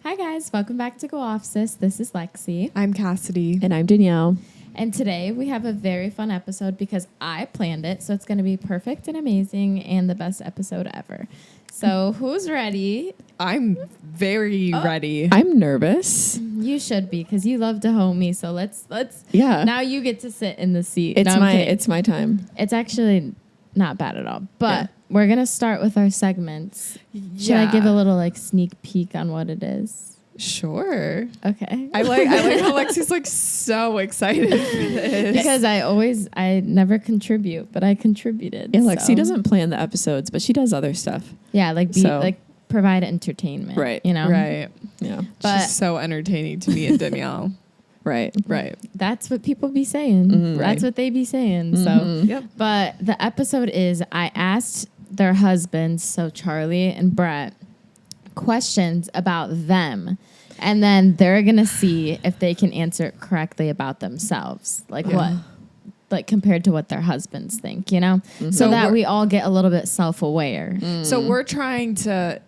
Hi guys, welcome back to Go Off Sis. This is Lexi. I'm Cassidy. And I'm Danielle. And today we have a very fun episode because I planned it, so it's going to be perfect and amazing and the best episode ever. So who's ready? I'm very ready. I'm nervous. You should be because you love to home me. So let's. Yeah. Now you get to sit in the seat. It's No, I'm kidding. it's my time. It's actually not bad at all. But we're going to start with our segments. Should I give a little sneak peek on what it is? Sure. Okay. I like how Lexi's so excited for this. Because I never contribute, but I contributed. Yeah, Lexi so. doesn't plan the episodes, but she does other stuff. Yeah, provide entertainment. Right. You know? Right. Yeah. But she's so entertaining to me and Danielle. Right. Right. that's what people be saying. Mhm. That's what they be saying. Mhm. So Yep. but the episode is I asked their husbands, so Charlie and Brett, questions about them. And then they're gonna see if they can answer it correctly about themselves. Like compared to what their husbands think, you know? Mm-hmm. So So that we're- we all get a little bit self-aware. So we're trying to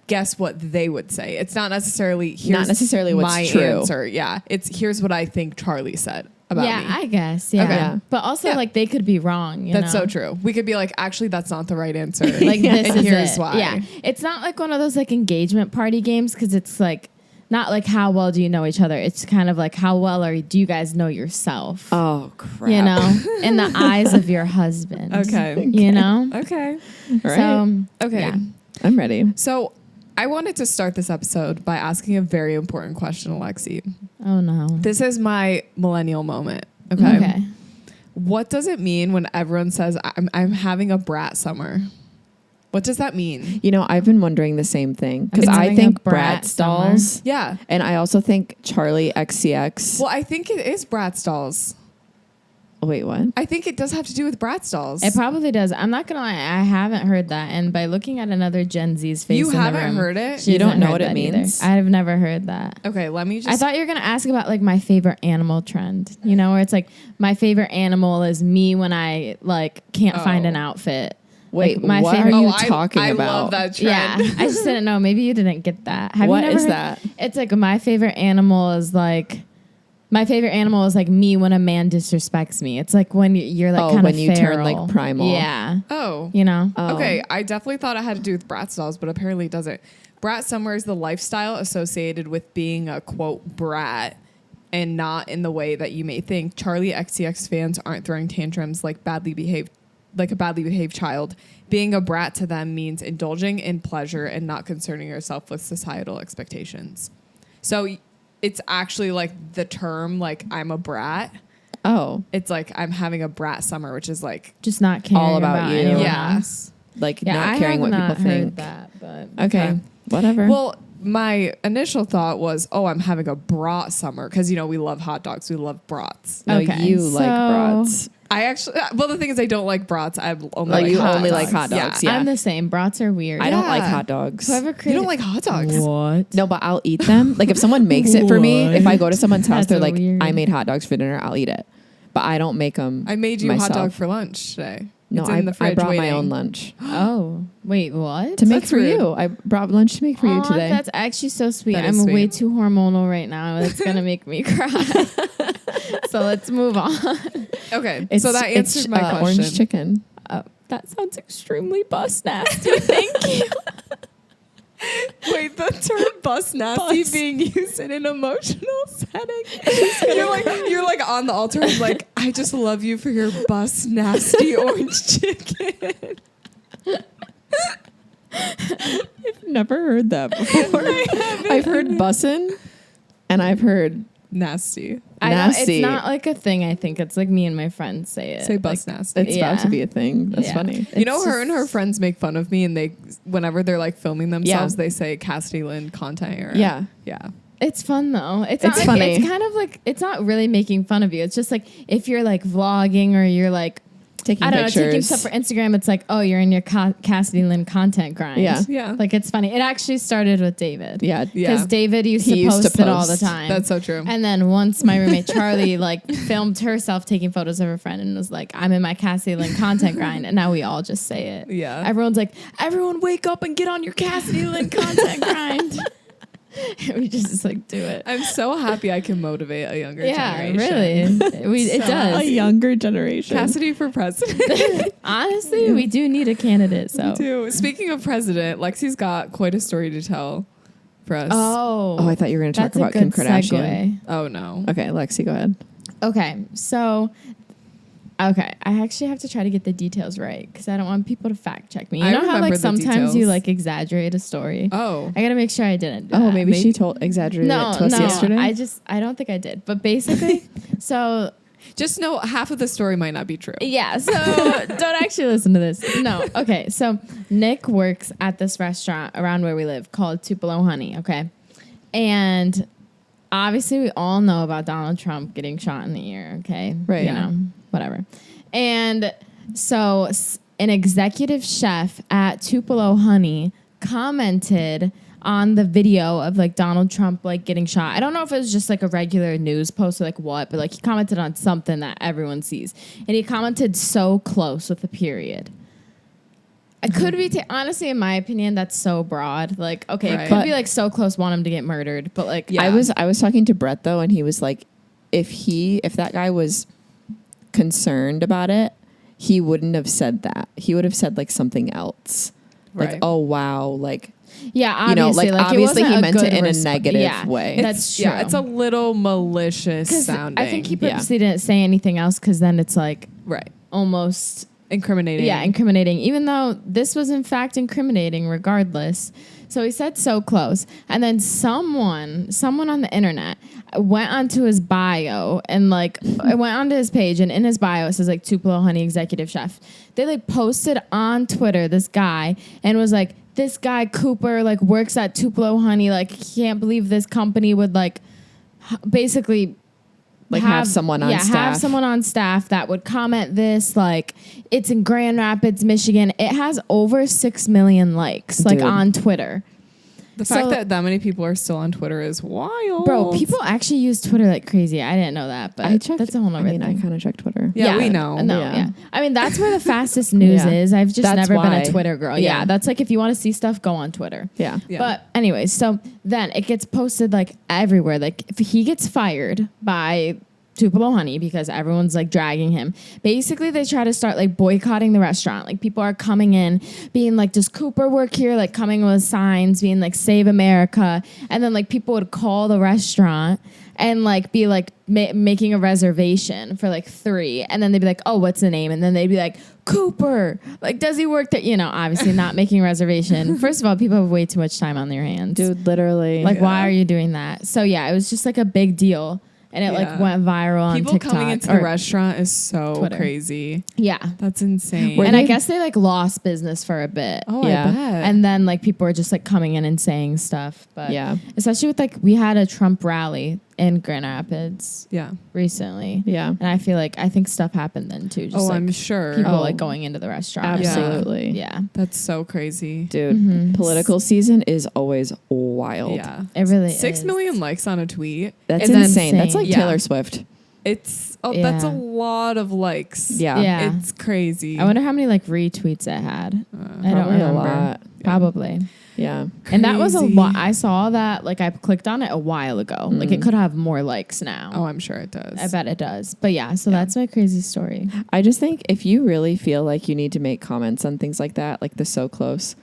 guess what they would say. It's not necessarily here's Not necessarily what's my true. answer. Yeah. It's here's what I think Charlie said about Yeah, me. I guess. Yeah. Okay. Yeah. But also Yeah. they could be wrong. You That's know? so true. We could be like, actually, that's not the right answer. Like this and is here's it. why. Yeah. It's not like one of those engagement party games because it's not like how well do you know each other. It's kind of like how well do you guys know yourself? Oh, crap. You know, in the eyes of your husband. Okay. You know. Okay. All right. So Okay. yeah. I'm ready. So I wanted to start this episode by asking a very important question, Alexi. Oh no. This is my millennial moment. Okay. Okay. What does it mean when everyone says I'm having a brat summer? What does that mean? You know, I've been wondering the same thing because I'm I having think a brat Bratz dolls, Yeah. and I also think Charlie XCX. Well, I think it is Bratz dolls. Wait, what? I think it does have to do with Bratz dolls. It probably does. I'm not gonna lie. I haven't heard that, and by looking at another Gen Z's face, You in the haven't room, heard it? she You don't hasn't know heard what it that either. means? I've never heard that. Okay, let me just. I thought you were going to ask about my favorite animal trend, you know, where it's my favorite animal is me when I can't find an outfit. Wait, my what favorite. are you talking I about? love that trend. Yeah, I just didn't know. Maybe you didn't get that. Have What you never is heard? that? It's my favorite animal is my favorite animal is me when a man disrespects me. It's when you're kind of when you turn, feral. primal. Yeah, Oh. you know. Oh. Okay, I definitely thought it had to do with Bratz dolls, but apparently it doesn't. Brat summer is the lifestyle associated with being a quote brat, and not in the way that you may think. Charlie XCX fans aren't throwing tantrums like a badly behaved child. Being a brat to them means indulging in pleasure and not concerning yourself with societal expectations. So it's actually the term I'm a brat. Oh, It's I'm having a brat summer, which is Just not caring all about you. anyone Yeah. else. not I caring have what not people heard think. that, but Okay, whatever. Well, my initial thought was, I'm having a brat summer because we love hot dogs, we love brats. no, okay, you like brats. I actually, the thing is, I don't like brats. I only Like, like you hot only dogs. like hot dogs, yeah. I'm the same. Brats are weird. I don't like Yeah. hot dogs. Whoever You created don't like hot dogs? what? No, but I'll eat them. Like if someone makes it for me, if I go to someone's house, That's they're like, weird. I made hot dogs for dinner, I'll eat it. But I don't make them. I made you myself. a hot dog for lunch today. No, It's in the I fridge brought my waiting. own lunch Oh, wait, what? to make That's for rude. you. I brought lunch to make for you Aw, today. That's actually so sweet. That I'm is way sweet. too hormonal right now. It's gonna make me cry. So let's move on. Okay, It's- so that it's, answered my question. Orange chicken. That sounds extremely bus nasty. Thank you. Wait, the term bus nasty Bus. being used in an emotional setting. you're on the altar of I just love you for your bus nasty orange chicken. I've never heard that before. I've heard bussin', and I've heard Nasty. I don't, it's nasty. not a thing. I think it's me and my friends say it. Say bus nasty. It's about Yeah. to be a thing. That's Yeah. funny. You know, It's her and her just- friends make fun of me, and whenever they're filming themselves, Yeah. they say Cassidy Lynn content era. Yeah. Yeah. It's fun though. It's It's not funny. It's kind of it's not really making fun of you. It's just if you're vlogging or you're Taking I don't pictures. know, taking stuff for Instagram. It's you're in your Cassidy Lynn content grind. Yeah. Yeah. It's funny. It actually started with David. Yeah. Because Yeah. David used He to used to post it all the post. time. That's so true. And then once my roommate Charlie filmed herself taking photos of her friend and was I'm in my Cassidy Lynn content grind, and now we all just say it. Yeah. Everyone's everyone wake up and get on your Cassidy Lynn content grind. We just like do it. I'm so happy I can motivate a younger generation. Really. It does. A younger generation. Cassidy for president. Honestly, we do need a candidate. So. Speaking of president, Lexi's got quite a story to tell for us. Oh, I thought you were going to talk that's about a Kim good Kardashian. segue. Oh, no. Okay, Lexi, go ahead. Okay, so I actually have to try to get the details right because I don't want people to fact check me. You I know how remember like the sometimes you details. like exaggerate a story. Oh. I gotta make sure I didn't. Do Oh, that. maybe she exaggerated it to us yesterday. I don't think I did. But basically, so Just know half of the story might not be true. yeah, so don't actually listen to this. No, okay. So Nick works at this restaurant around where we live called Tupelo Honey. Okay, and obviously we all know about Donald Trump getting shot in the ear. Okay, Right. You know, whatever. And so an executive chef at Tupelo Honey commented on the video of like Donald Trump like getting shot. I don't know if it was just like a regular news post or like what, but like he commented on something that everyone sees. And he commented so close with a period. It could be, honestly, in my opinion, that's so broad. Like, okay, Right. it could But- be like so close, want him to get murdered. But like, Yeah. I was talking to Brett though, and he was like, if that guy was concerned about it, he wouldn't have said that. He would have said like something else. Like, Right. oh wow, like yeah, obviously, you know, like it obviously wasn't he a meant good it in a resp- negative yeah, way. That's true. Yeah, it's a little malicious 'Cause sounding. I think he purposely didn't say anything else because then it's like Right. almost Incriminating. yeah, incriminating, even though this was in fact incriminating regardless. So he said so close. And then someone on the internet went onto his bio and like I went onto his page, and in his bio it says like Tupelo Honey executive chef. They like posted on Twitter this guy and was like, this guy Cooper like works at Tupelo Honey, like can't believe this company would like basically Like have someone on have staff. someone on staff that would comment this. Like, it's in Grand Rapids, Michigan. It has over 6 million likes, like Dude. on Twitter. The fact So- that many people are still on Twitter is wild. Bro, people actually use Twitter like crazy. I didn't know that, but I checked. that's a whole I other mean, I thing. kind of checked Twitter. Yeah, we know. No, Yeah. yeah. I mean, that's where the fastest news Yeah. is. I've just That's never been why. a Twitter girl. Yeah. Yeah, that's like if you want to see stuff, go on Twitter. Yeah. Yeah. But anyways, so then it gets posted like everywhere. Like if he gets fired by Tupelo Honey because everyone's like dragging him. Basically, they try to start like boycotting the restaurant. Like people are coming in, being like, "Does Cooper work here?" Like coming with signs, being like, "Save America," and then like people would call the restaurant and like be like making a reservation for like 3, and then they'd be like, "Oh, what's the name?" And then they'd be like, "Cooper." Like, does he work there? You know, obviously not making a reservation. First of all, people have way too much time on their hands. Dude, literally. Like, why are you doing that? So yeah, it was just like a big deal. And it like Yeah. went viral on people TikTok. coming into the restaurant is so Twitter. crazy. Yeah. That's insane. Were And they- I guess they like lost business for a bit. Oh, Yeah. I bet. And then like people were just like coming in and saying stuff. But Yeah. especially with like we had a Trump rally in Grand Rapids yeah. recently. Yeah. And I feel like I think stuff happened then too. Just Oh, like I'm sure. people Oh. like going into the restaurant. Absolutely. Yeah. That's so crazy. Dude, Mhm. political season is always wild. Yeah. It really 6 is. million likes on a tweet. That's It's insane. That's like insane. Taylor Swift. That's a Yeah. lot of likes. Yeah. Yeah. It's crazy. I wonder how many like retweets it had. I don't Probably a remember. lot. Probably. Yeah. And that was a Crazy. lot. I saw that, like, I clicked on it a while ago. Like, Mm. it could have more likes now. Oh, I'm sure it does. I bet it does. But yeah, so that's my crazy story. I just think if you really feel like you need to make comments on things like that, like the so close,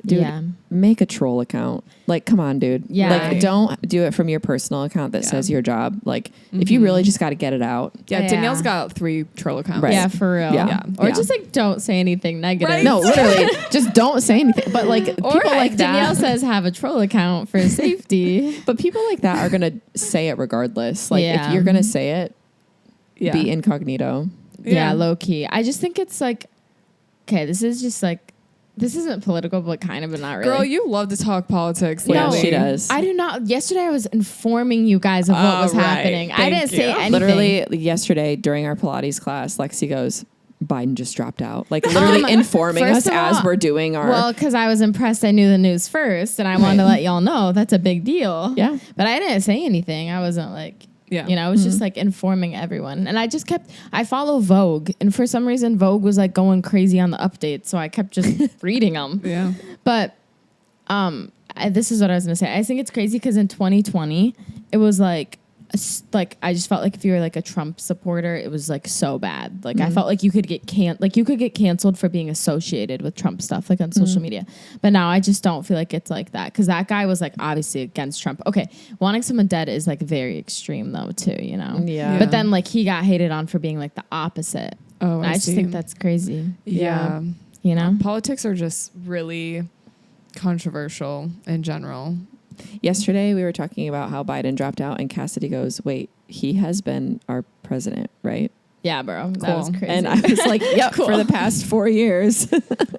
dude, Yeah. make a troll account. Like, come on, dude. Yeah. Like, Right. don't do it from your personal account that Yeah. says your job. Like, if you really just got to get it out. Yeah, Yeah. Danielle's got 3 troll accounts. Right. Yeah, for real. Yeah. Or Yeah. just, like, don't say anything negative. Right. No, literally, just don't say anything. But like Or people like like Danielle that. says, have a troll account for safety. But people like that are gonna say it regardless. Like Yeah. if you're gonna say it, Yeah. be incognito. Yeah, low key. I just think it's like, okay, this is just like, this isn't political, but kind of, but not really. Girl, you love to talk politics Yeah, lately. she does. I do not. Yesterday, I was informing you guys of what Oh, was right. happening. I Thank didn't say you. anything. Literally yesterday during our Pilates class, Lexi goes, Biden just dropped out. Like literally informing first us of as all- we're doing our Well, because I was impressed I knew the news first, and I wanted to let y'all know that's a big deal. Yeah. But I didn't say anything. I wasn't like, Yeah. you know, I was just like informing everyone. And I just kept, I follow Vogue, and for some reason, Vogue was like going crazy on the updates. So I kept just reading them. Yeah. But this is what I was gonna say. I think it's crazy because in 2020, it was like I just felt like if you were like a Trump supporter, it was like so bad. Like I felt like you could get canceled for being associated with Trump stuff, like on social media. But now I just don't feel like it's like that because that guy was like obviously against Trump. Okay, wanting someone dead is like very extreme though too, you know. Yeah. But then like he got hated on for being like the opposite. Oh, I just think that's crazy. Yeah. You know, Politics are just really controversial in general. Yesterday, we were talking about how Biden dropped out, and Cassidy goes, wait, he has been our president, right? yeah, bro, that Cool. was crazy. And I was like, yep, Cool. for the past 4 years.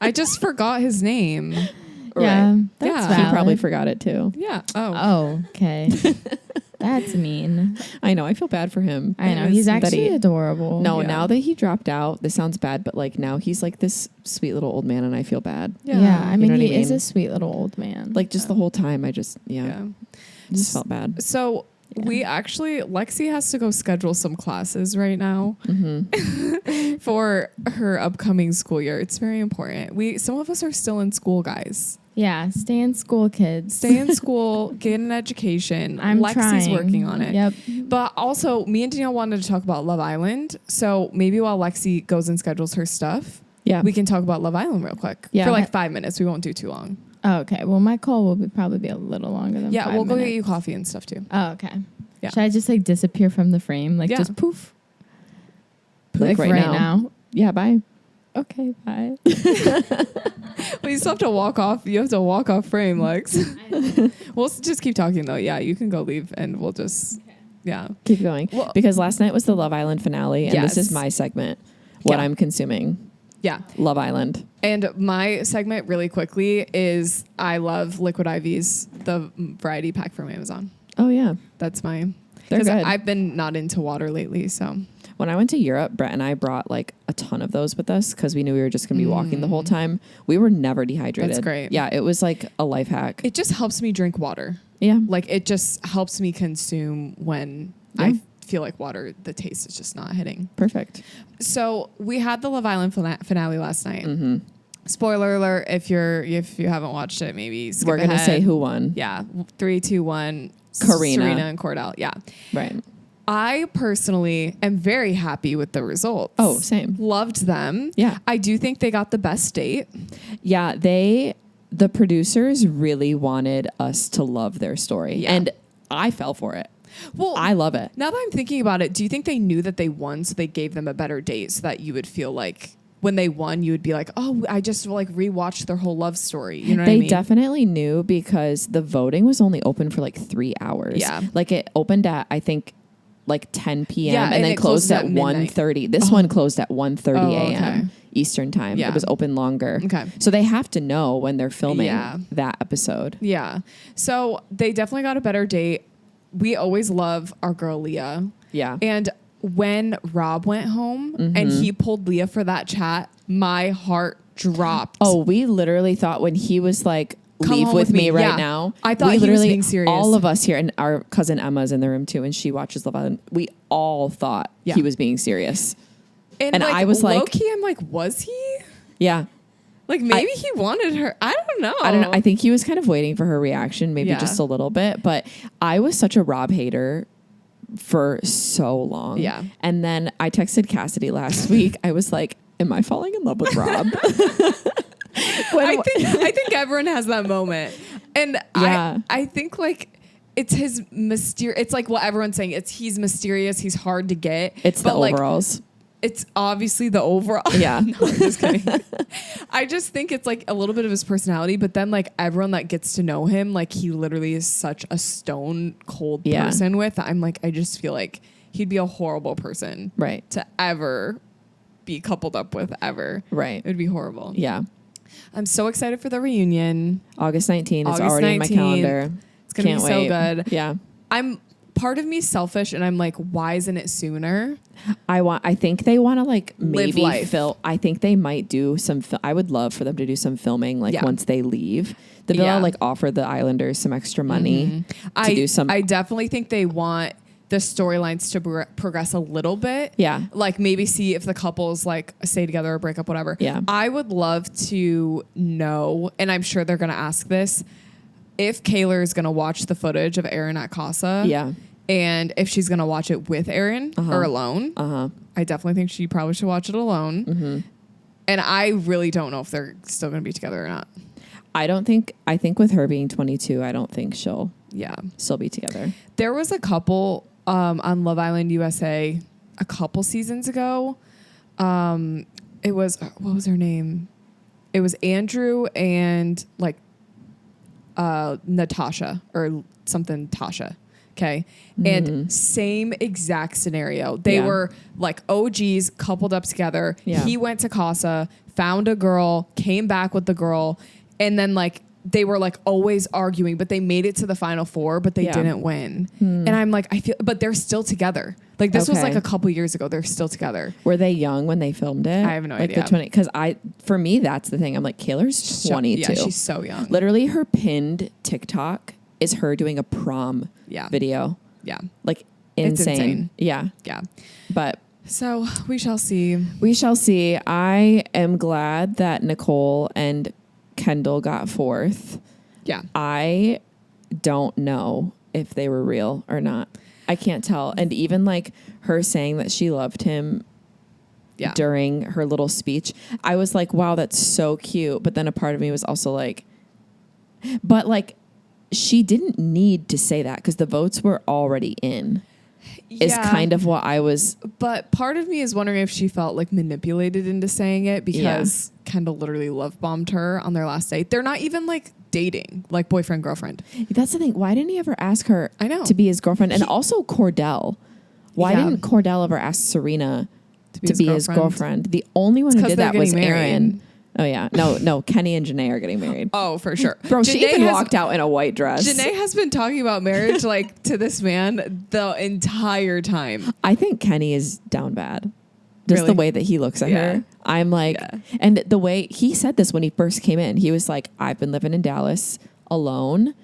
I just forgot his name. yeah, Right. that's Yeah. valid. He probably forgot it too. Yeah. Oh. Oh, okay. That's mean. I know. I feel bad for him. I know. It He's is- actually adorable. No, Yeah. now that he dropped out, this sounds bad, but like now he's like this sweet little old man, and I feel bad. Yeah, I mean, know what I he is mean? a sweet little old man. Like just the whole time, I just Yeah. just felt bad. So we actually, Lexi has to go schedule some classes right now for her upcoming school year. It's very important. Some of us are still in school, guys. yeah, stay in school, kids. Stay in school, get an education. I'm Lexi's trying. working on it. Yep. But also, me and Danielle wanted to talk about Love Island. So maybe while Lexi goes and schedules her stuff, Yeah. we can talk about Love Island real quick. Yeah. For like 5 minutes. We won't do too long. Oh, okay. Well, my call will probably be a little longer than Yeah, 5 we'll go get minutes. you coffee and stuff too. Oh, okay. Yeah. Should I just like disappear from the frame? Like Yeah. just poof? Like right now. Yeah, bye. Okay, bye. Well, you still have to walk off. You have to walk off frame, Lex. We'll just keep talking though. Yeah, you can go leave and we'll just, yeah. Keep going. Well- Because last night was the Love Island finale, and this Yes. is my segment. What Yeah. I'm consuming. Yeah. Love Island. And my segment really quickly is I love Liquid IVs, the variety pack from Amazon. Oh yeah. That's my, They're because good. I've been not into water lately. So When I went to Europe, Brett and I brought like a ton of those with us because we knew we were just going to be walking the whole time. We were never dehydrated. That's great. Yeah, it was like a life hack. it just helps me drink water. Yeah. Like it just helps me consume when Yeah. I feel like water, the taste is just not hitting. Perfect. So we had the Love Island finale last night. Mm-hmm. Spoiler alert, if you haven't watched it, maybe skip We're going to ahead. say who won. Yeah. 3, 2, 1. Karina. Serena and Cordell. Yeah. Right. I personally am very happy with the results. Oh, same. Loved them. Yeah. I do think they got the best date. Yeah, the producers really wanted us to love their story. Yeah. And I fell for it. Well, I love it. now that I'm thinking about it, do you think they knew that they won so they gave them a better date so that you would feel like when they won, you would be like, oh, I just like rewatched their whole love story. You know what I They mean? definitely knew because the voting was only open for like 3 hours. Yeah. Like it opened at, I think, like 10 p.m. Yeah, and and then it closed closes at at midnight. 1:30. This one closed at 1:30 Oh, a.m. okay. Eastern time. Yeah. It was open longer. Okay. So they have to know when they're filming Yeah. that episode. Yeah. So they definitely got a better date. We always love our girl Leah. Yeah. And when Rob went home and Mm-hmm. he pulled Leah for that chat, my heart dropped. Oh, we literally thought when he was like, Come leave home with with me me. right Yeah. now. I thought we he was literally, being serious. all of us here, and our cousin Emma's in the room too, and she watches Love Island. We all thought Yeah. he was being serious. and and I was like- low-key, I'm like, was he? Yeah. Like maybe he wanted her. I don't know. I don't know. I think he was kind of waiting for her reaction, maybe Yeah. just a little bit. But I was such a Rob hater for so long. Yeah. And then I texted Cassidy last week. I was like, am I falling in love with Rob? I think everyone has that moment. And Yeah. I think like it's his mysterious. It's like what everyone's saying. He's mysterious. He's hard to get. It's the But, like, overalls. it's obviously the overall. Yeah. No, I'm just kidding. I just think it's like a little bit of his personality, but then like everyone that gets to know him, like he literally is such a stone cold Yeah. person with. I'm like, I just feel like he'd be a horrible person Right. to ever be coupled up with ever. Right. It would be horrible. Yeah. I'm so excited for the reunion. August 19th. It's August already in my 19th. calendar. It's going to be Can't so wait. good. Yeah. I'm part of me selfish and I'm like, why isn't it sooner? I think they want to like Live maybe life. film. I think they might do some. I would love for them to do some filming like Yeah. once they leave the villa. Yeah. Like offer the Islanders some extra money to do some. I definitely think they want the storylines to progress a little bit. Yeah. Like maybe see if the couples like stay together or break up, whatever. Yeah. I would love to know, and I'm sure they're going to ask this, if Kayla is going to watch the footage of Aaron at Casa. Yeah. And if she's going to watch it with Aaron or alone, I definitely think she probably should watch it alone. Mm-hmm. And I really don't know if they're still going to be together or not. I think with her being 22, I don't think she'll still be together. There was a couple on Love Island USA a couple seasons ago. It was, what was her name? It was Andrew and like Natasha or something Tasha. Okay. And same exact scenario. They were like OGs coupled up together. Yeah. He went to Casa, found a girl, came back with the girl. And then like they were like always arguing, but they made it to the final four, but they didn't win. And I'm like, but they're still together. Like this was like a couple years ago. They're still together. Were they young when they filmed it? I have no idea. Because for me, that's the thing. I'm like, Kayla's 22. Yeah, she's so young. Literally her pinned TikTok is her doing a prom video. Yeah. Like insane. It's insane. Yeah. Yeah. But so we shall see. We shall see. I am glad that Nicole and Kendall got fourth. Yeah. I don't know if they were real or not. I can't tell. And even like her saying that she loved him during her little speech, I was like, wow, that's so cute. But then a part of me was also like, but like, she didn't need to say that because the votes were already in. Is kind of what I was. But part of me is wondering if she felt like manipulated into saying it because Kendall literally love bombed her on their last date. They're not even like dating, like boyfriend, girlfriend. That's the thing. Why didn't he ever ask her to be his girlfriend? And also Cordell. Why didn't Cordell ever ask Serena to be his girlfriend? The only one who did that was Aaron. Oh, yeah. No, Kenny and Janae are getting married. Oh, for sure. Bro, she even walked out in a white dress. Janae has been talking about marriage like to this man the entire time. I think Kenny is down bad. Just the way that he looks at her. I'm like, and the way he said this when he first came in, he was like, I've been living in Dallas alone.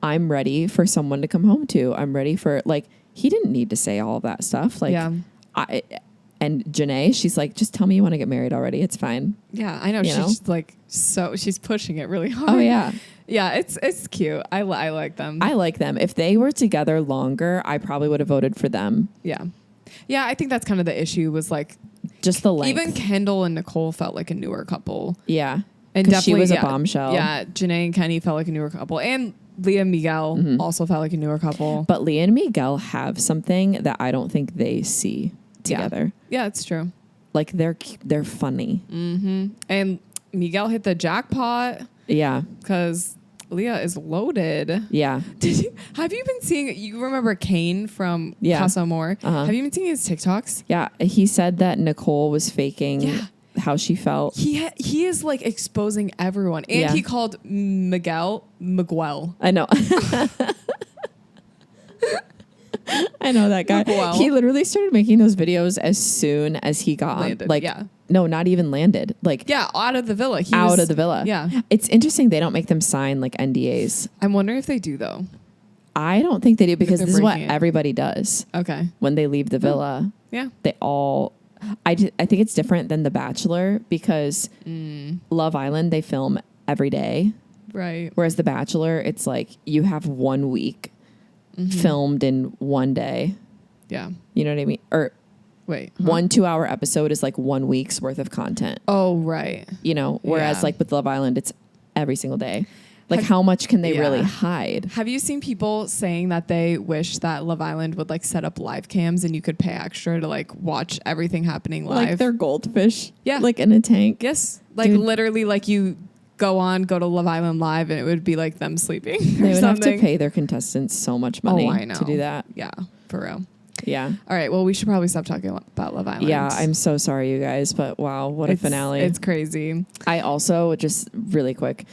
I'm ready for someone to come home to. I'm ready for, like, he didn't need to say all of that stuff. Like, and Janae, she's like, just tell me you want to get married already. It's fine. Yeah, I know. She's like, she's pushing it really hard. Oh, yeah. Yeah, it's cute. I like them. I like them. If they were together longer, I probably would have voted for them. Yeah. Yeah, I think that's kind of the issue was like, just the length. Even Kendall and Nicole felt like a newer couple. Yeah. And definitely she was a bombshell. Yeah, Janae and Kenny felt like a newer couple. And Leah and Miguel also felt like a newer couple. But Leah and Miguel have something that I don't think they see together. Yeah, it's true. Like they're funny. Mm-hmm. And Miguel hit the jackpot. Yeah. Because Leah is loaded. Yeah. Have you been seeing, you remember Kane from Casa Amor? Have you been seeing his TikToks? Yeah. He said that Nicole was faking how she felt. He is like exposing everyone. And he called Miguel. I know. I know that guy. Miguel. He literally started making those videos as soon as he got landed. Like, no, not even landed. Like, out of the villa. Of the villa. Yeah. It's interesting they don't make them sign like NDAs. I'm wondering if they do though. I don't think they do because this is what everybody does. Okay. When they leave the villa. Yeah. They all. I think it's different than The Bachelor because Love Island, they film every day. Right. Whereas The Bachelor, it's like you have 1 week filmed in one day. Yeah. You know what I mean? Or wait, 1 2-hour episode is like 1 week's worth of content. Oh, right. You know, whereas like with Love Island, it's every single day. Like how much can they really hide? Have you seen people saying that they wish that Love Island would like set up live cams and you could pay extra to like watch everything happening live? Like they're goldfish. Yeah. Like in a tank. Yes. Like literally like you go to Love Island Live and it would be like them sleeping. They would have to pay their contestants so much money to do that. Yeah, for real. Yeah. All right. Well, we should probably stop talking about Love Island. Yeah. I'm so sorry, you guys, but wow, what a finale. It's crazy. I also, just really quick,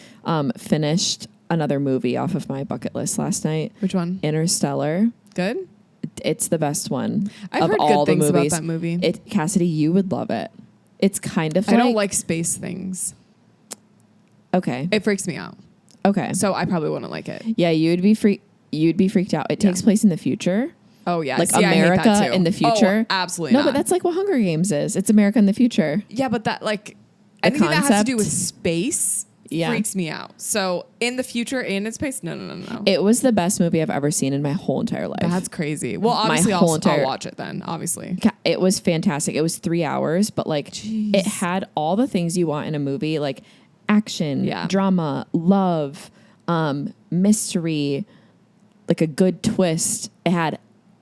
finished another movie off of my bucket list last night. Which one? Interstellar. Good? It's the best one. I've heard good things about that movie. Cassidy, you would love it. It's kind of I don't like space things. Okay. It freaks me out. Okay. So I probably wouldn't like it. Yeah, you'd be freaked out. It takes place in the future. Oh, yeah. Like America in the future. Oh, absolutely not. But that's like what Hunger Games is. It's America in the future. Yeah, but that like anything that has to do with space freaks me out. So in the future and in space, no. It was the best movie I've ever seen in my whole entire life. That's crazy. Well, obviously I'll watch it then, obviously. It was fantastic. It was 3 hours, but like Jeez. it had all the things you want in a movie, like action, Yeah. drama, love, mystery, like a good twist. It had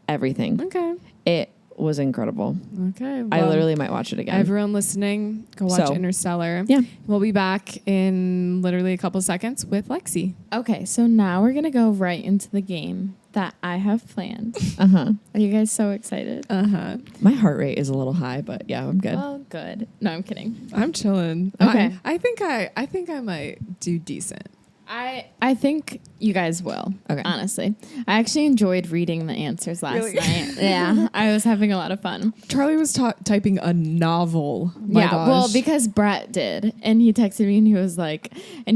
everything. Okay. It was incredible. Okay. I well, literally might watch it again. Everyone listening, go watch So, Interstellar. yeah. We'll be back in literally a couple seconds with Lexi. Okay, so now we're gonna go right into the game that I have planned. Uh-huh. Are you guys so excited? Uh-huh. My heart rate is a little high, but yeah, I'm good. Well, good. No, I'm kidding. I'm chilling. Okay. I think I might do decent. I think you guys will. Okay. Honestly, I actually enjoyed reading the answers last Really? night. Yeah, I was having a lot of fun. Charlie was typing a novel. My gosh. Well, because Brett did, and he texted me, and he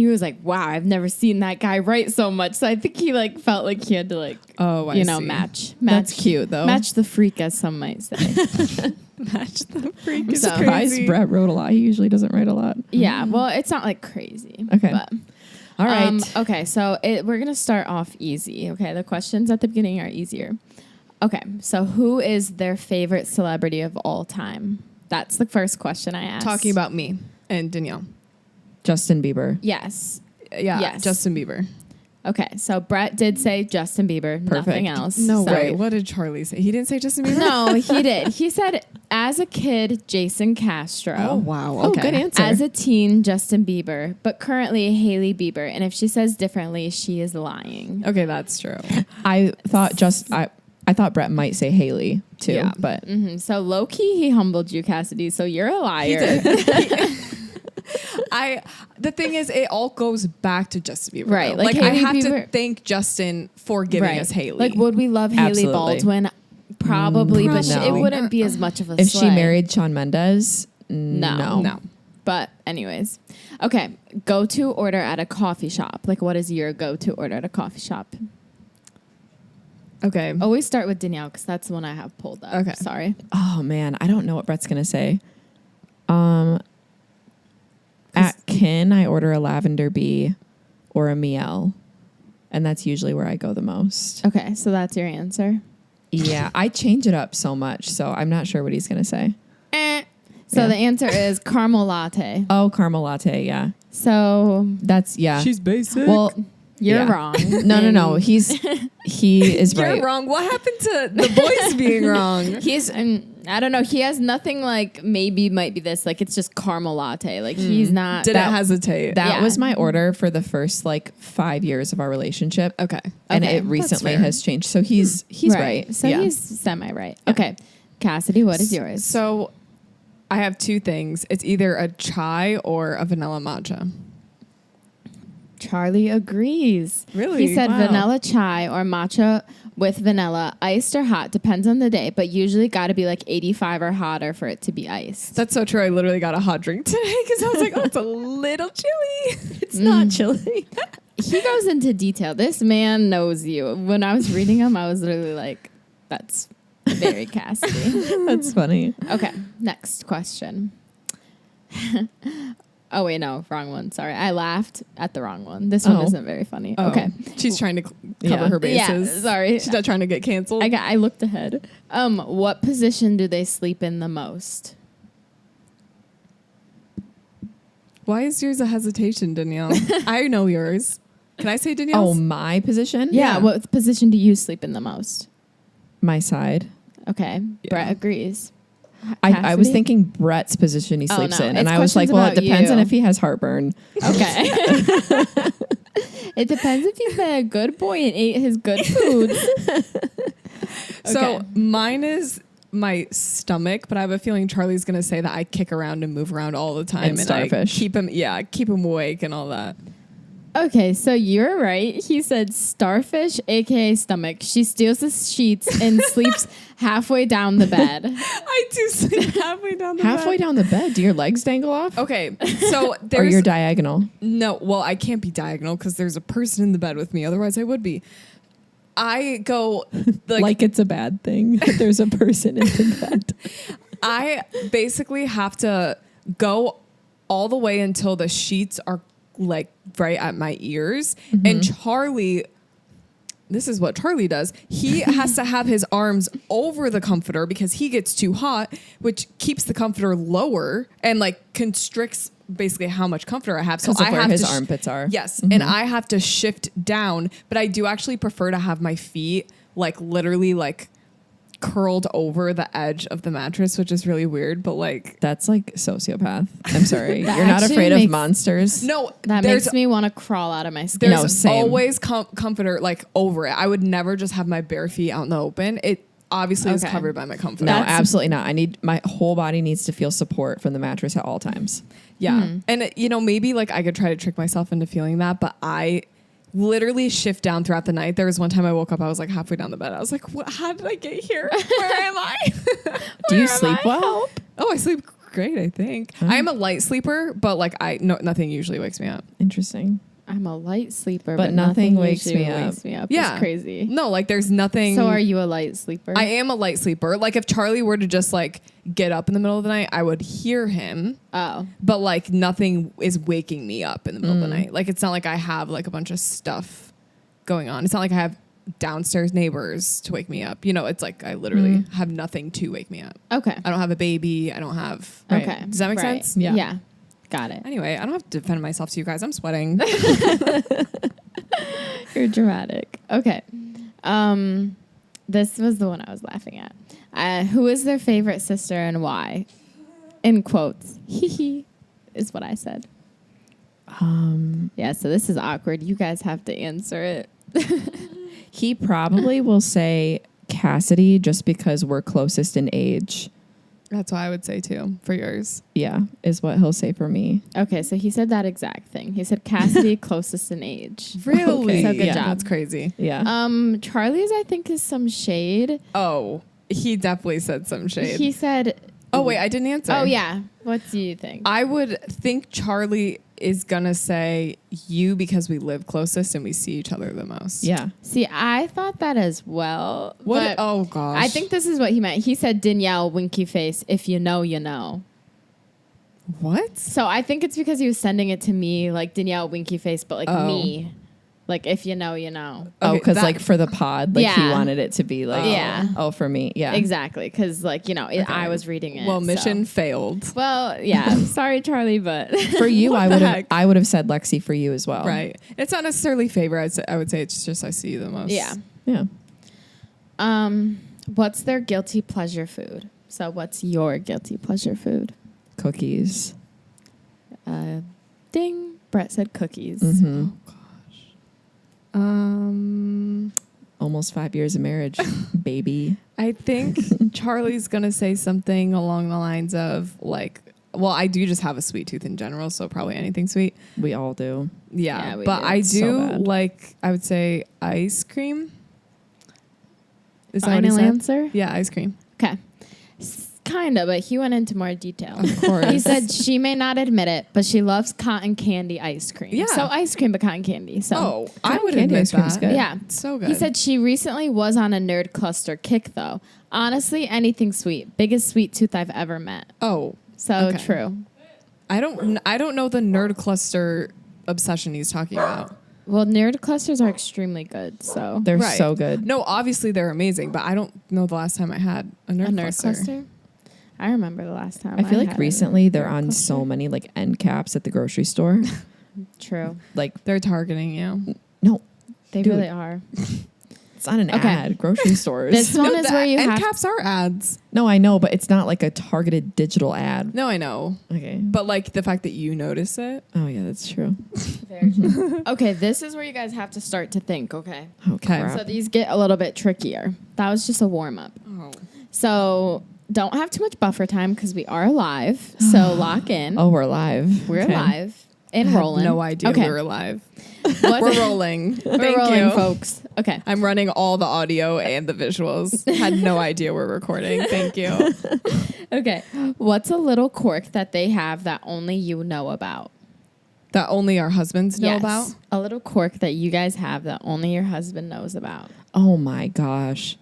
was like, "Wow, I've never seen that guy write so much." So I think he like felt like he had to like, I you know, see. match. That's cute though. Match the freak, as some might say. Match the freak is So- crazy. Brett wrote a lot. He usually doesn't write a lot. Yeah, well, it's not like crazy. Okay. But, All right. okay, so we're going to start off easy. Okay, the questions at the beginning are easier. Okay, so who is their favorite celebrity of all time? That's the first question I asked. Talking about me and Danielle. Justin Bieber. Yes. Yeah, Yes. Justin Bieber. Okay, so Brett did say Justin Bieber, nothing else. No So- way. What did Charlie say? He didn't say Justin Bieber? No, he did. He said, as a kid, Jason Castro. Oh, wow. Oh, Okay. good answer. As a teen, Justin Bieber, but currently Hailey Bieber. And if she says differently, she is lying. Okay, that's true. I thought I thought Brett might say Haley too, Yeah. but So low key, he humbled you, Cassidy. So you're a liar. The thing is, it all goes back to Justin Bieber. Right, though. like Like I Hailey have to Bieber- thank Justin for giving us Haley. Like, would we love Haley Absolutely. Baldwin? Probably, but No. it wouldn't be as much of a if slay. she married Shawn Mendes, No. No. But anyways, okay. Go to order at a coffee shop. Like, what is your go to order at a coffee shop? Okay. Always start with Danielle because that's the one I have pulled up. Okay. Sorry. Oh man, I don't know what Brett's gonna say. At Kin, I order a lavender bee or a miel, and that's usually where I go the most. Okay, so that's your answer. Yeah, I change it up so much, so I'm not sure what he's gonna say. So Yeah. the answer is caramel latte. Oh, caramel latte. Yeah, So that's She's basic. Well, you're yeah. wrong. no. He is You're right. wrong. What happened to the boys being wrong? He's, I don't know. He has nothing like maybe might be this. Like it's just caramel latte. Like he's not. Didn't hesitate. That Yeah. was my order for the first like 5 years of our relationship. Okay. And Okay, it recently fair. has changed. So he's right. So Yeah. he's semi right. Okay, Cassidy, what is yours? So I have two things. It's either a chai or a vanilla matcha. Charlie agrees. Really? He said Wow. vanilla chai or matcha with vanilla, iced or hot, depends on the day, but usually got to be like 85 or hotter for it to be iced. That's so true. I literally got a hot drink today because I was like, oh, it's a little chilly. It's not chilly. He goes into detail. This man knows you. When I was reading him, I was literally like, that's very Cassidy. That's funny. Okay, next question. Oh, wait, no, wrong one. Sorry. I laughed at the wrong one. This one Oh. isn't very funny. Oh. Okay. She's trying to cover Yeah. her bases. Yeah, sorry. She's not trying to get canceled. I looked ahead. What position do they sleep in the most? Why is yours a hesitation, Danielle? I know yours. Can I say Oh, Danielle's? my position? Yeah. What position do you sleep in the most? My side. Okay. Yeah. Brett agrees. I was Cassidy? thinking Brett's position he Oh, sleeps no. in. And It's I was like, questions well, it about depends on you. if he has heartburn. Okay. It depends if he's a good boy and ate his good foods. So Okay. mine is my stomach, but I have a feeling Charlie's going to say that I kick around and move around all the time. And I starfish. keep him awake and all that. Okay, so you're right. He said starfish, aka stomach. She steals the sheets and sleeps halfway down the bed. I do sleep halfway down the Halfway bed. down the bed, do your legs dangle off? Okay, so Or there's you're diagonal? no. Well, I can't be diagonal because there's a person in the bed with me. Otherwise, I would be. I go Like it's a bad thing. There's a person in the bed. I basically have to go all the way until the sheets are like right at my ears. And Charlie, this is what Charlie does. He has to have his arms over the comforter because he gets too hot, which keeps the comforter lower and like constricts basically how much comforter I have. So I where have his to armpits are. Yes. And I have to shift down, but I do actually prefer to have my feet like literally like curled over the edge of the mattress, which is really weird, but like That's like sociopath. I'm sorry. That You're not actually afraid of makes- monsters? no, That there's makes me want to crawl out of my skin. there's No, same. always comforter like over it. I would never just have my bare feet out in the open. It obviously is Okay. covered by my comforter. No, That's- absolutely not. I need my whole body needs to feel support from the mattress at all times. Yeah. And you know, maybe like I could try to trick myself into feeling that, but I literally shift down throughout the night. There was one time I woke up, I was like halfway down the bed. I was like, what, how did I get here? Where am I? Do you Where am sleep I? well? Oh, I sleep great, I think. I am a light sleeper, but like nothing usually wakes me up. Interesting. I'm a light sleeper, But but nothing wakes usually me up. wakes me up. Yeah. It's crazy. No, like there's nothing. So are you a light sleeper? I am a light sleeper. Like if Charlie were to just like get up in the middle of the night, I would hear him. Oh. But like nothing is waking me up in the middle of the night. Like it's not like I have like a bunch of stuff going on. It's not like I have downstairs neighbors to wake me up. You know, it's like I literally have nothing to wake me up. Okay. I don't have a baby. I don't have. Right. Okay. Does that make Right. sense? Yeah. Yeah. Got it. Anyway, I don't have to defend myself to you guys. I'm sweating. You're dramatic. Okay. This was the one I was laughing at. Who is their favorite sister and why? In quotes. Hee hee is what I said. Yeah, so this is awkward. You guys have to answer it. He probably will say Cassidy just because we're closest in age. That's what I would say too for yours. Yeah, is what he'll say for me. Okay, so he said that exact thing. He said Cassidy closest in age. Really? So good Yeah. job. That's crazy. Yeah. Charlie's I think is some shade. Oh, he definitely said some shade. He said, Oh wait, I didn't answer. "Oh yeah, what do you think?" I would think Charlie is gonna say you because we live closest and we see each other the most. yeah. See, I thought that as well. What? but Oh gosh. I think this is what he meant. He said Danielle winky face. If you know, you know. What? So I think it's because he was sending it to me like Danielle winky face, but like Oh. me, like if you know, you know. Oh, Okay, because that- like for the pod, like he Yeah. wanted it to be like, Yeah. oh, for me. Yeah. Exactly, because like you know, I was reading it. Well, mission so. failed. Well, yeah. Sorry, Charlie, but For you, What I the would have heck? I would have said Lexi for you as well. Right. It's not necessarily favor. I would say it's just I see you the most. yeah. Yeah. What's their guilty pleasure food? So, what's your guilty pleasure food? Cookies. Ding. Brett said cookies. Mm-hmm. Almost 5 years of marriage, baby. I think Charlie's gonna say something along the lines of like, well, I do just have a sweet tooth in general, so probably anything sweet. We all do. Yeah, Yeah, we but do. I So do bad. like. I would say ice cream. Is that what he Final said? answer? Yeah, ice cream. Okay. Kind of, but he went into more detail. Of course. He said she may not admit it, but she loves cotton candy ice cream. Yeah. So ice cream, but cotton candy. So Oh, I Cotton would candy admit ice cream's that. good. yeah. It's so good. He said she recently was on a nerd cluster kick though. Honestly, anything sweet. Biggest sweet tooth I've ever met. "Oh, So Okay. true. I don't know the nerd cluster obsession he's talking about." Well, nerd clusters are extremely good. So They're Right. so good. No, obviously they're amazing, but I don't know the last time I had a nerd, a nerd cluster. I remember the last time. I feel like had a recently they're nerd on cluster. so many like end caps at the grocery store. True. Like, They're targeting you. no, They Dude. really are. it's not an Okay. ad. Grocery stores. This one No, is the where you end have. caps are ads. No, I know, but it's not like a targeted digital ad. No, I know, Okay. but like the fact that you notice it. Oh yeah, that's true. Very true. Okay, this is where you guys have to start to think. Okay. Oh, Okay. crap. So these get a little bit trickier. That was just a warm up. Oh, So don't have too much buffer time because we are live. So lock in. Oh, we're live. We're Okay. live and I had rolling. no idea Okay. we were live. What- We're rolling. We're Thank rolling, you, folks. Okay. I'm running all the audio and the visuals. Had no idea we're recording. Thank you. Okay. What's a little quirk that they have that only you know about? That only our husbands know about. A little quirk that you guys have that only your husband knows about. Oh my gosh.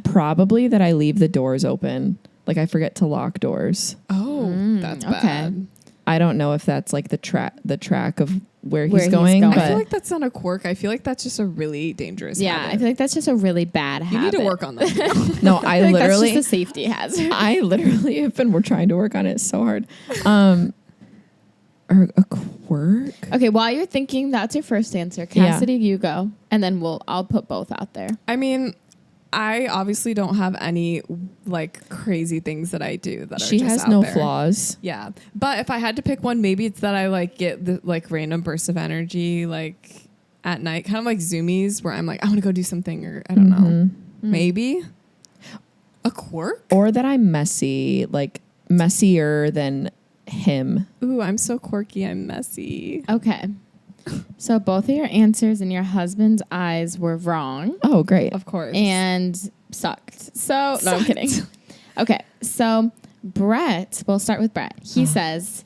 Probably that I leave the doors open. Like I forget to lock doors. Oh, that's okay. bad. I don't know if that's like the track of where he's going. But I feel like that's not a quirk. I feel like that's just a really dangerous habit. I feel like that's just a really bad habit. You need to work on that. No, I feel like literally that's just a safety hazard. I literally have been. We're trying to work on it so hard. Or a quirk. Okay, while you're thinking, that's your first answer. Cassidy, you go, and then I'll put both out there. I mean, I obviously don't have any like crazy things that I do that She are just has out no there. flaws. Yeah, but if I had to pick one, maybe it's that I like get the like random bursts of energy like at night, kind of like zoomies, where I'm like, I want to go do something, or I don't know, maybe a quirk, Or that I'm messy, like messier than him. Ooh, I'm so quirky, I'm messy. Okay. So both of your answers in your husband's eyes were wrong Oh, great. Of course. and sucked. So, no, I'm kidding. Okay. So Brett, we'll start with Brett. He says,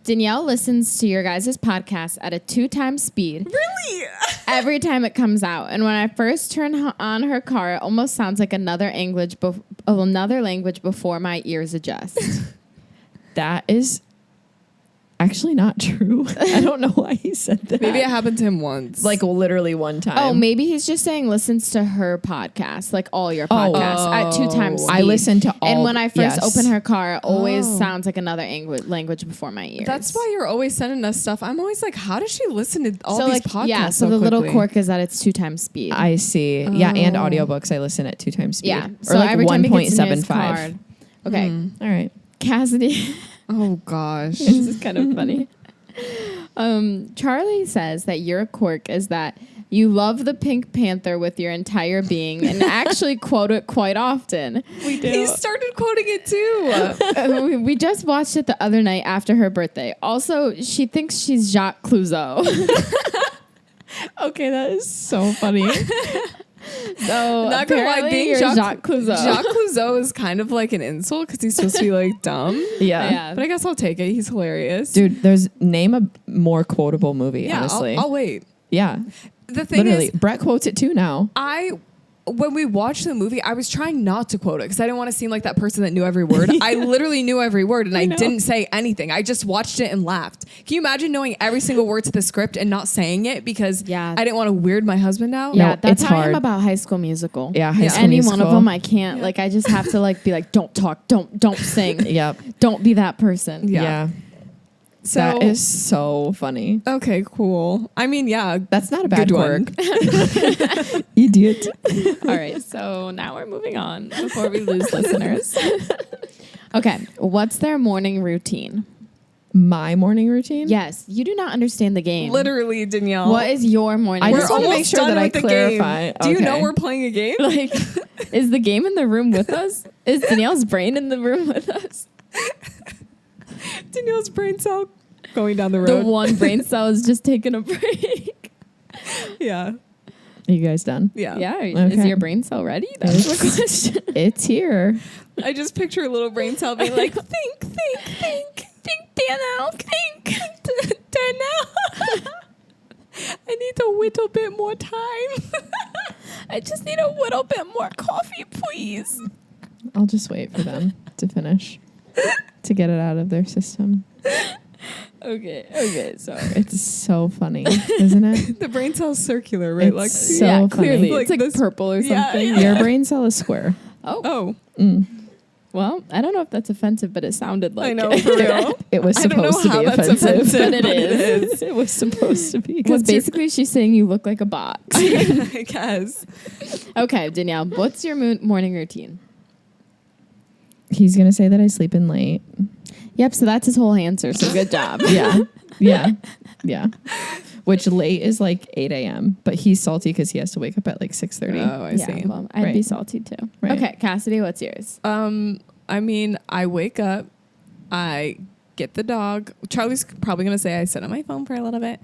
Danielle listens to your guys' podcast at a 2x speed. Really? Every time it comes out. And when I first turn on her car, it almost sounds like another language before my ears adjust. That is actually not true. I don't know why he said that. Maybe it happened to him once. like literally one time. Oh, maybe he's just saying listens to her podcast, like all your podcasts at 2x speed. I listen to all. And when I first yes. open her car, it always sounds like another language before my ears. That's why you're always sending us stuff. I'm always like, how does she listen to all these podcasts? Yeah, so so the little quickly? quirk is that it's 2x speed. I see. Yeah, and audiobooks I listen at 2x speed. Yeah. Or So like every time he gets in his 1.75. car. Okay. All right. Cassidy. Oh gosh. This is kind of funny. Charlie says that your quirk is that you love the Pink Panther with your entire being and actually quote it quite often. We do. He started quoting it too. We just watched it the other night after her birthday. Also, she thinks she's Jacques Clouseau. Okay, that is so funny. So Not gonna lie, apparently being you're Jacques Clouseau. Jacques Clouseau is kind of like an insult because he's supposed to be like dumb. Yeah. But I guess I'll take it. He's hilarious. Dude, name a more quotable movie, honestly. I'll wait. Yeah. The thing Literally. is, Brett quotes it too now. when we watched the movie, I was trying not to quote it because I didn't want to seem like that person that knew every word. I literally knew every word and I didn't say anything. I just watched it and laughed. Can you imagine knowing every single word to the script and not saying it because I didn't want to weird my husband out? Yeah, No, that's it's how I hard. am about High School Musical. Yeah, High School Any Musical. one of them, I can't. Like, I just have to like be like, don't talk, don't sing, Yep. don't be that person. Yeah. So That is so funny. okay, cool. I mean, yeah, That's not a bad Good quirk. one. Idiot. All right, so now we're moving on before we lose listeners. Okay, what's their morning routine? My morning routine? Yes, you do not understand the game. literally, Danielle. What is your morning I routine? just want to make sure done that I with the clarify. game. Do you know Okay. we're playing a game? Like, is the game in the room with us? Is Danielle's brain in the room with us? Danielle's brain cell going down the The road. one brain cell is just taking a break. Yeah. Are you guys done? Yeah. Yeah, is Okay. your brain cell ready? That's the question. It's here. I just picture a little brain cell being like, think, Danielle, think. Danielle. I need a little bit more time. I just need a little bit more coffee, please. I'll just wait for them to finish to get it out of their system. Okay, so It's so funny, isn't it? The brain cell's circular, right? It's Like, so yeah, funny. clearly Like it's like this- purple or Yeah, something. yeah. Your brain cell is square. oh, Well, I don't know if that's offensive, but it sounded like I know, it. for real. It was I don't know supposed to how be that's offensive. offensive, But it is. It was supposed to be. Because basically she's saying you look like a box. I guess. Okay, Danielle, what's your morning routine? He's gonna say that I sleep in late. Yep, so that's his whole answer, so good job. Yeah. Which late is like 8 a.m. But he's salty because he has to wake up at like 6:30. Oh, I see. Well, I'd be Right. salty too. Right. Okay, Cassidy, what's yours? I mean, I wake up, I get the dog. Charlie's probably going to say I sit on my phone for a little bit.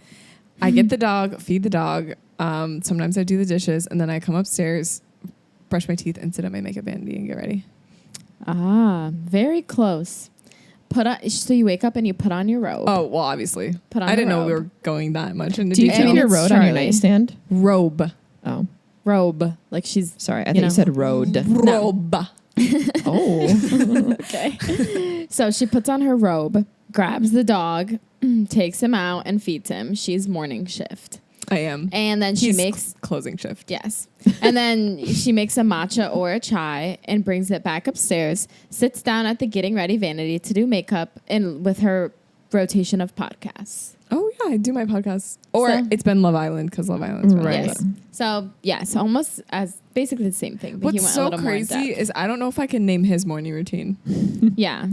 I get the dog, feed the dog. Sometimes I do the dishes, and then I come upstairs, brush my teeth, and sit on my makeup bandy and get ready. Ah, very close. So you wake up and you put on your robe. Oh, well, obviously. Put on I didn't the know we robe. were going that much into Do you detail. keep your it's robe on your Charlie. nightstand? Robe. Oh, Robe. Like she's... sorry. I You thought know. you said road. Robe. Oh, Okay. So she puts on her robe. grabs the dog, takes him out, and feeds him. She's morning shift. I am. And then she makes closing shift. Yes. And then she makes a matcha or a chai and brings it back upstairs, sits down at the getting ready vanity to do makeup and with her rotation of podcasts. Oh, yeah, I do my podcast. Or So- it's been Love Island because Love Island's been Right. Yes. So, yes, almost as basically the same thing. But he What's went a so little crazy more in depth. is I don't know if I can name his morning routine, Yeah.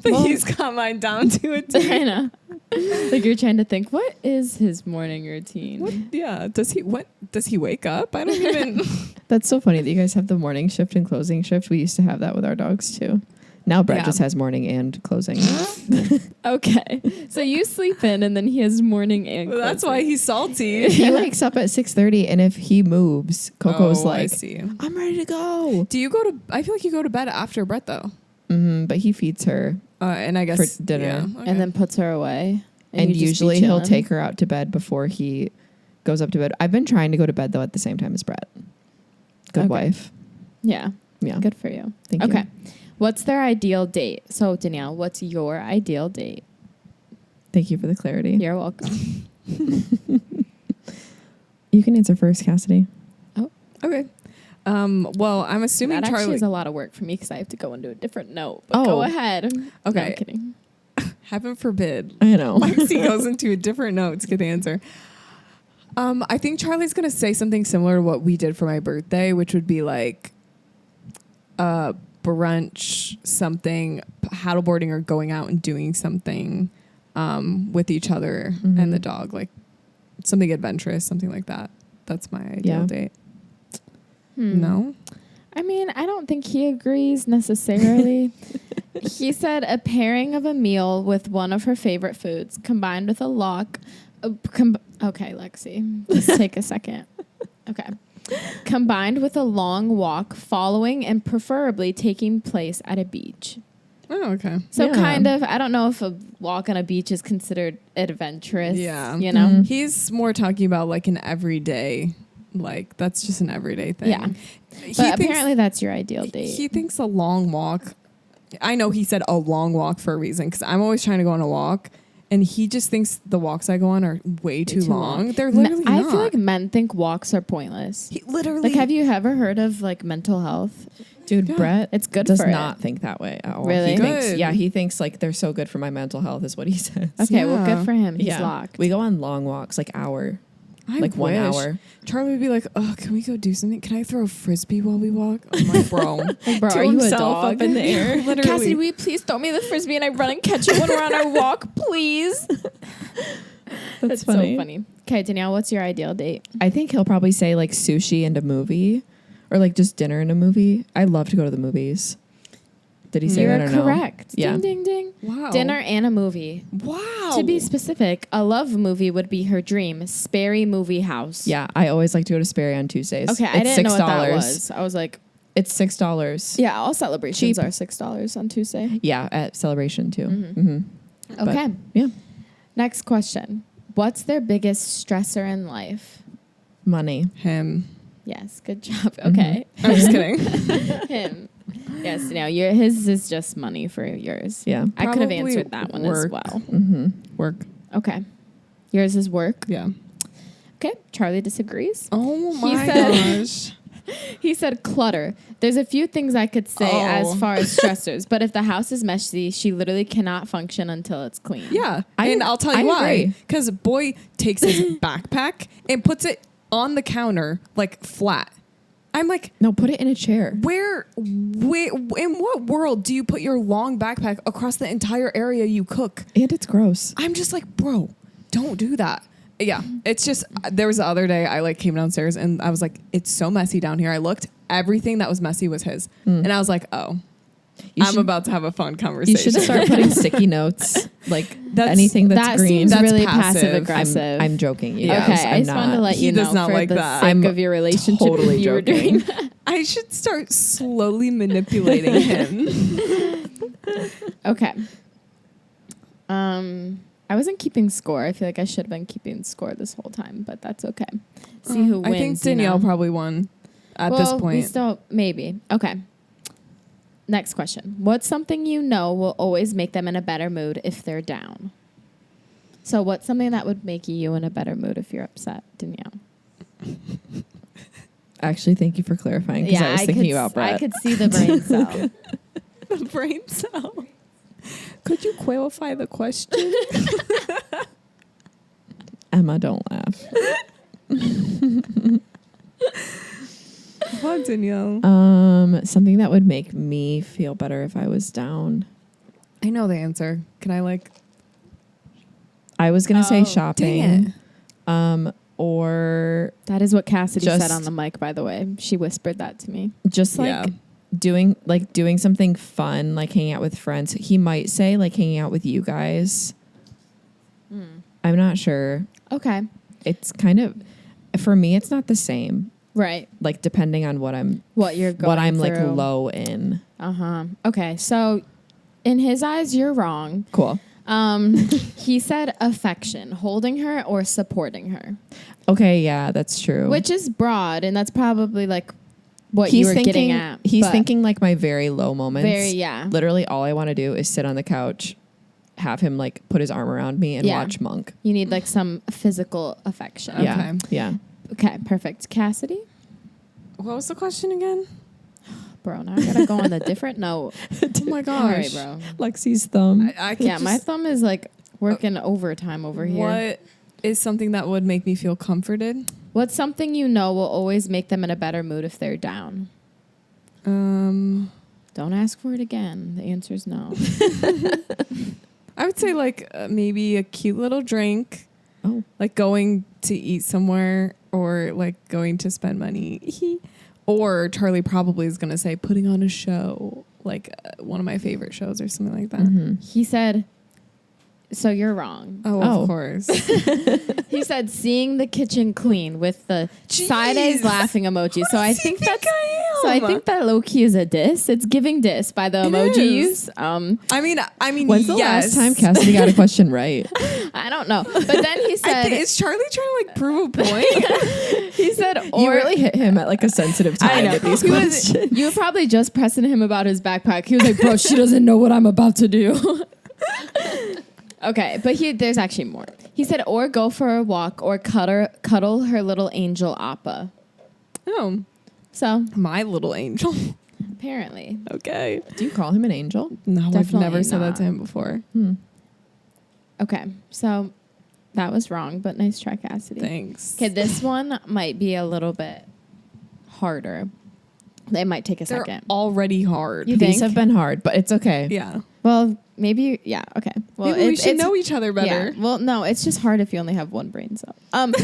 but he's got mine down to a T. I know. Like you're trying to think, what is his morning routine? What? Yeah. Does he wake up? I don't even. That's so funny that you guys have the morning shift and closing shift. We used to have that with our dogs too. Now Brett Yeah. just has morning and closing. Okay. So you sleep in and then he has morning and Well, that's closing. why he's salty. He wakes up at 6:30, and if he moves, Coco's Oh, I like, see. "I'm ready to go." Do you go to? I feel like you go to bed after Brett though. But he feeds her, And I guess For dinner. yeah, okay. And then puts her away. and you just be usually he'll chilling. take her out to bed before he goes up to bed. I've been trying to go to bed though at the same time as Brett. Good Okay. wife. Yeah. Yeah. Good for you. Thank you. Okay. What's their ideal date? So, Danielle, what's your ideal date? Thank you for the clarity. You're welcome. You can answer first, Cassidy. Okay. Well, I'm assuming That actually Charlie. is a lot of work for me because I have to go into a different note. But Oh. go ahead. No, Okay. I'm kidding. Heaven forbid. I know. Lexi goes into a different note to get the answer. I think Charlie's gonna say something similar to what we did for my birthday, which would be like brunch, something, paddleboarding, or going out and doing something with each other and the dog, like something adventurous, something like that. That's my ideal Yeah. date. Hmm. No, I mean, I don't think he agrees necessarily. He said a pairing of a meal with one of her favorite foods combined with a lock. Okay, Lexi, just take a second. Okay. Combined with a long walk following and preferably taking place at a beach. oh okay, So Yeah. kind of, I don't know if a walk on a beach is considered adventurous. Yeah. You know? Mhm. he's more talking about like an everyday, like that's just an everyday thing. Yeah. He But thinks- apparently that's your ideal date. He thinks a long walk. I know he said a long walk for a reason because I'm always trying to go on a walk, and he just thinks the walks I go on are way too long. They're literally I not. feel like men think walks are pointless. He literally. Like, have you ever heard of like mental health? Dude, Yeah. Brett It's good does for not it. think that way at all. Really? He thinks, Good. yeah, he thinks like they're so good for my mental health is what he says. Okay, well, Yeah. good for him. He's yeah. locked. We go on long walks, like I like 1 wish. hour. Charlie would be like, "Oh, can we go do something? Can I throw a frisbee while we walk?" I'm like, "Bro, Like, bro, To are you a himself dog? up in the air. Literally. Cassidy, will you please throw me the frisbee and I run and catch it when we're on our walk, please? That's so funny. Okay, Danielle, what's your ideal date? I think he'll probably say like sushi and a movie, or like just dinner and a movie. I love to go to the movies. Did he say You're that or no? correct. Yeah. Ding, ding, ding. wow, Dinner and a movie. Wow." To be specific, a love movie would be her dream. Sperry Movie House. Yeah, I always like to go to Sperry on Tuesdays. Okay, I It's didn't know what that $6. was. I was like, It's $6. yeah, all celebrations Cheap. are $6 on Tuesday. Yeah, at Celebration too. Mhm. But, Okay. yeah, Next question. What's their biggest stressor in life? money. him. Yes, good job. Okay. I'm just kidding. Him. Yes, no, his is just money for yours. Yeah. I could have Probably answered that one as work. well. Work. Okay. Yours is work. Yeah. Okay. Charlie disagrees. Oh He my said- gosh. He said clutter. There's a few things I could say Oh. as far as stressors, but if the house is messy, she literally cannot function until it's clean. Yeah, I- and I'll tell you I why. agree. Because boy takes his backpack and puts it on the counter like flat. I'm like, No, put it in a chair. where in what world do you put your long backpack across the entire area you cook? And it's gross. I'm just like, bro, don't do that. Yeah, it's just, there was the other day I like came downstairs and I was like, it's so messy down here. I looked, everything that was messy was his. And I was like, oh, You I'm should- about to have a fun You conversation. should start putting sticky notes, like That's- anything that's that green. seems That's really passive. passive aggressive. I'm joking. You Yeah. guys. Okay, I'm I just wanted to not. let He you does know not for like the that. sake I'm of your relationship totally if you were joking. doing that. I should start slowly manipulating him. Okay. I wasn't keeping score. I feel like I should have been keeping score this whole time, but that's okay. See who wins. I think Danielle you know? probably won at well, this we point. still maybe. Okay. Next question. What's something you know will always make them in a better mood if they're down? So what's something that would make you in a better mood if you're upset, Danielle? Actually, thank you for clarifying because I was thinking about Brett. I could see the brain cell. The brain cell. Could you clarify the question? Emma, don't laugh. Come on, Danielle. Something that would make me feel better if I was down. I know the answer. Can I I was gonna say dang shopping. Or That is what Cassidy said Just- on the mic, by the way. She whispered that to me. just like doing something fun, like hanging out with friends. He might say like hanging out with you guys. I'm not sure. Okay. It's kind of, for me, it's not the same. Right. Like depending on what I'm Going like through. low in. Uh-huh. Okay. So in his eyes, you're wrong. Cool. He said affection, holding her or supporting her, Okay, yeah, that's true. which is broad, and that's probably like what you were getting at. He's but thinking like my very low moments. yeah. Literally, all I want to do is sit on the couch, have him like put his arm around me and Yeah. watch Monk. You need like some physical affection. Okay. Yeah, yeah. Okay, perfect. Cassidy? What was the question again? Bro, now I gotta go on a different note. Oh my gosh. All right, bro. Lexi's thumb. I could Yeah, my just- thumb is like working overtime over here. What is something that would make me feel comforted? What's something you know will always make them in a better mood if they're down? Um, Don't ask for it again. The answer is no. I would say like maybe a cute little drink, Oh, like going to eat somewhere or like going to spend money. Or Charlie probably is going to say putting on a show, like one of my favorite shows or something like that. mm-hmm. He said, so you're wrong. Oh, Oh. of course. He said seeing the kitchen clean with the side eyes Jeez. laughing emoji. So I think that's I so I am? think that low key is a diss. It's giving diss by the It emojis. is. I mean, When's the yes. last time Cassidy got a question right? don't know. But then he I said think, is Charlie trying to like prove a point? he said You or really hit him at like a sensitive I time know. with these He was, questions. you were probably just pressing him about his backpack. He was like, bro, she doesn't know what I'm about to do. Okay, but there's actually more. He said, or go for a walk or cuddle her little angel Appa. Oh, So, my little angel. apparently. Okay. Do you call him an angel? No, I've Definitely never said that not. to him before. Okay, so that was wrong, but nice try, Cassidy. Thanks. Okay, this one might be a little bit harder. They might take a They're second. already hard. You These think? have been hard, but it's okay. Yeah. Well, maybe, yeah, okay. Well, Maybe we should know each other better. Yeah, well, no, it's just hard if you only have one brain cell. And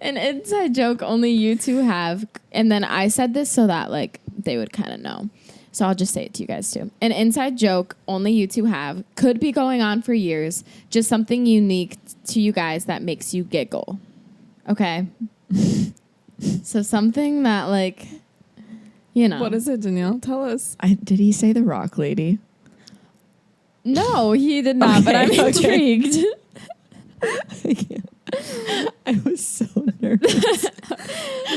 an inside joke only you two have, and then I said this so that like they would kind of know. So I'll just say it to you guys too. An inside joke only you two have, could be going on for years, just something unique to you guys that makes you giggle. Okay. So something that like, you know. What is it, Danielle? Tell us. Did he say the rock lady? No, he did not, but I'm Okay, okay. intrigued. I was so nervous.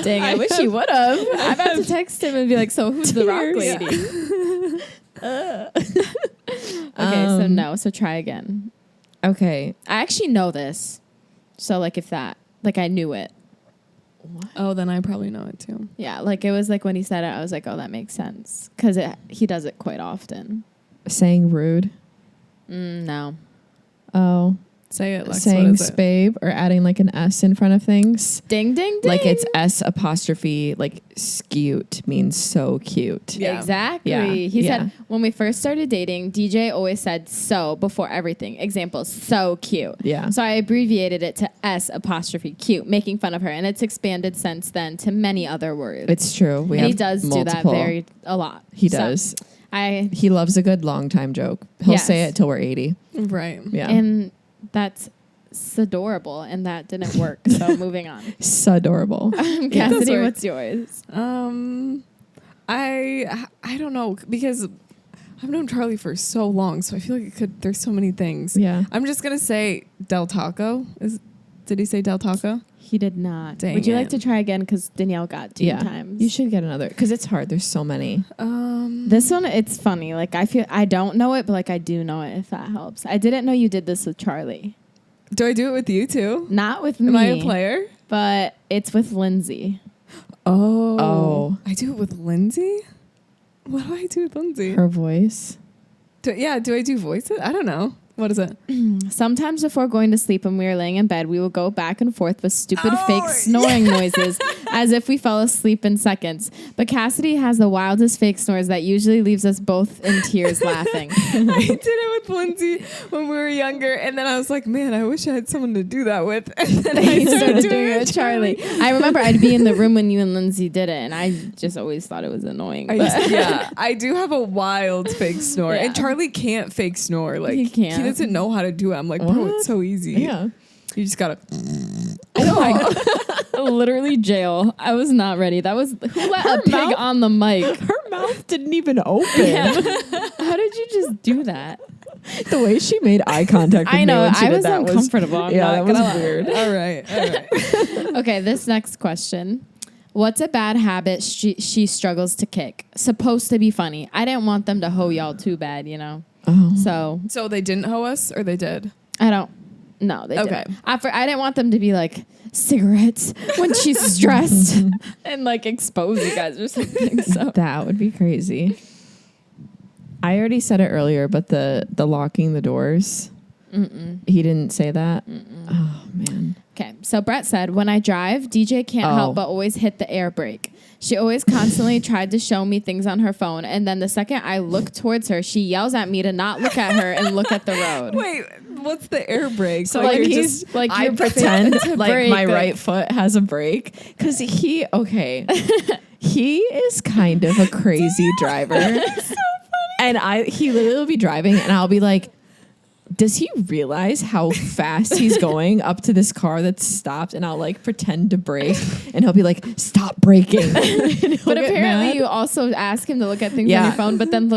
Dang, I wish he would have. I'm about to text him and be like, so who's the rock Tears. lady? Okay, so no, so try again. Okay. I actually know this. So like if that, like I knew it. Oh, then I probably know it too. Yeah, like it was like when he said it, I was like, oh, that makes sense. Because he does it quite often. Saying rude. No. Oh. Say it, Lex. Saying what is it? spabe or adding like an S in front of things. Ding, ding, ding. Like it's S apostrophe, like skewt means so cute. Yeah. Exactly. Yeah. He Yeah. said, when we first started dating, DJ always said so before everything. Example, so cute. Yeah. So I abbreviated it to S apostrophe cute, making fun of her. And it's expanded since then to many other words. It's true. We and have he does multiple. do that a lot. He So does. He loves a good long time joke. He'll Yes. say it till we're 80. Right. Yeah. And that's adorable. And that didn't work. So moving on. So adorable. Cassidy, work. what's yours? I don't know because I've known Charlie for so long, so I feel like there's so many things. Yeah. I'm just gonna say Del Taco. Did he say Del Taco? He did not. Dang Would you like it. to try again? Because Danielle got 2 times. You should get another because it's hard. There's so many. This one, it's funny. Like, I feel I don't know it, but like I do know it. If that helps. I didn't know you did this with Charlie. Do I do it with you too? Not with me. Am I a player? But it's with Lindsay. Oh. I do it with Lindsay? What do I do with Lindsay? Her voice. Do I do voices? I don't know. What is it? Sometimes before going to sleep when we are laying in bed, we will go back and forth with stupid fake snoring noises as if we fell asleep in seconds. But Cassidy has the wildest fake snores that usually leaves us both in tears laughing. I did it with Lindsay when we were younger, and then I was like, man, I wish I had someone to do that with. And then I started doing it with Charlie. I remember I'd be in the room when you and Lindsay did it, and I just always thought it was annoying. I do have a wild fake snore, Yeah. and Charlie can't fake snore. Like He can't. He doesn't know how to do it. I'm like, bro, What? it's so easy. Yeah. You just gotta. Literally jail. I was not ready. That was who let a pig mouth- on the mic. Her mouth didn't even open. Yeah. How did you just do that? The way she made eye contact with I me know. when she I did was that uncomfortable. I'm yeah, not that gonna was lie. weird. All right. Okay, this next question. What's a bad habit she struggles to kick? Supposed to be funny. I didn't want them to hoe y'all too bad, you know? Oh. So they didn't hoe us, or they did? I don't. No, they Okay. didn't. I didn't want them to be like cigarettes when she's stressed and like expose you guys or something. So That would be crazy. I already said it earlier, but the locking the doors. He didn't say that. Oh man. okay. So Brett said, when I drive, DJ can't help but always hit the air brake. She always constantly tried to show me things on her phone, and then the second I look towards her, she yells at me to not look at her and look at the road. Wait, what's the air brake? So Like like he's just like I you're pretend to like brake, my right foot has a brake because he is kind of a crazy driver. So funny. And he literally will be driving and I'll be like, does he realize how fast he's going up to this car that's stopped? And I'll like pretend to brake and he'll be like, stop braking. But apparently you also ask him to look at things on your phone, but then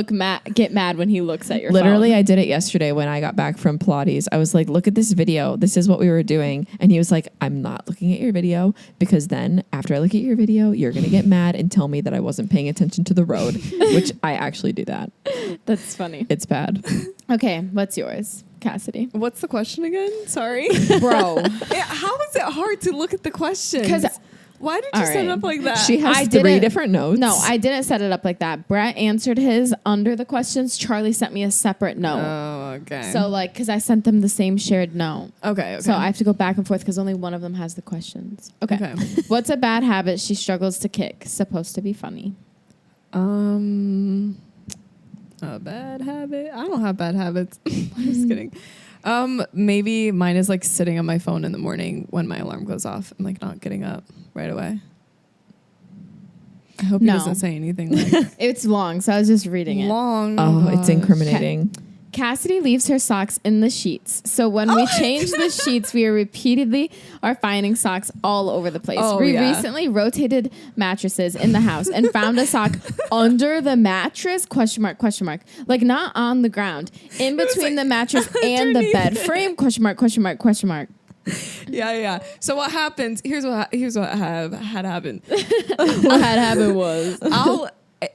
get mad when he looks at your Literally, phone. I did it yesterday when I got back from Pilates. I was like, look at this video. This is what we were doing. And he was like, I'm not looking at your video because then after I look at your video, you're going to get mad and tell me that I wasn't paying attention to the road, which I actually do that. That's funny. It's bad. Okay, what's yours, Cassidy? What's the question again? Sorry. Bro. How is it hard to look at the questions? 'Cause- why did you all set it right. up like that? She has I 3 didn't- different notes. No, I didn't set it up like that. Brett answered his under the questions. Charlie sent me a separate note. Oh, okay. So like, because I sent them the same shared note. okay. So I have to go back and forth because only one of them has the questions. Okay. What's a bad habit she struggles to kick? Supposed to be funny. A bad habit? I don't have bad habits. I'm just kidding. Maybe mine is like sitting on my phone in the morning when my alarm goes off and like not getting up right away. I hope he doesn't say anything like It's long, so I was just reading it. long. Oh, it's gosh. incriminating. Cassidy leaves her socks in the sheets. So when we change the sheets, we repeatedly are finding socks all over the place. Oh, We yeah. recently rotated mattresses in the house and found a sock under the mattress, question mark, like not on the ground, in between the mattress and the bed frame, question mark. Yeah. So what happens? Here's what had happened. What had happened was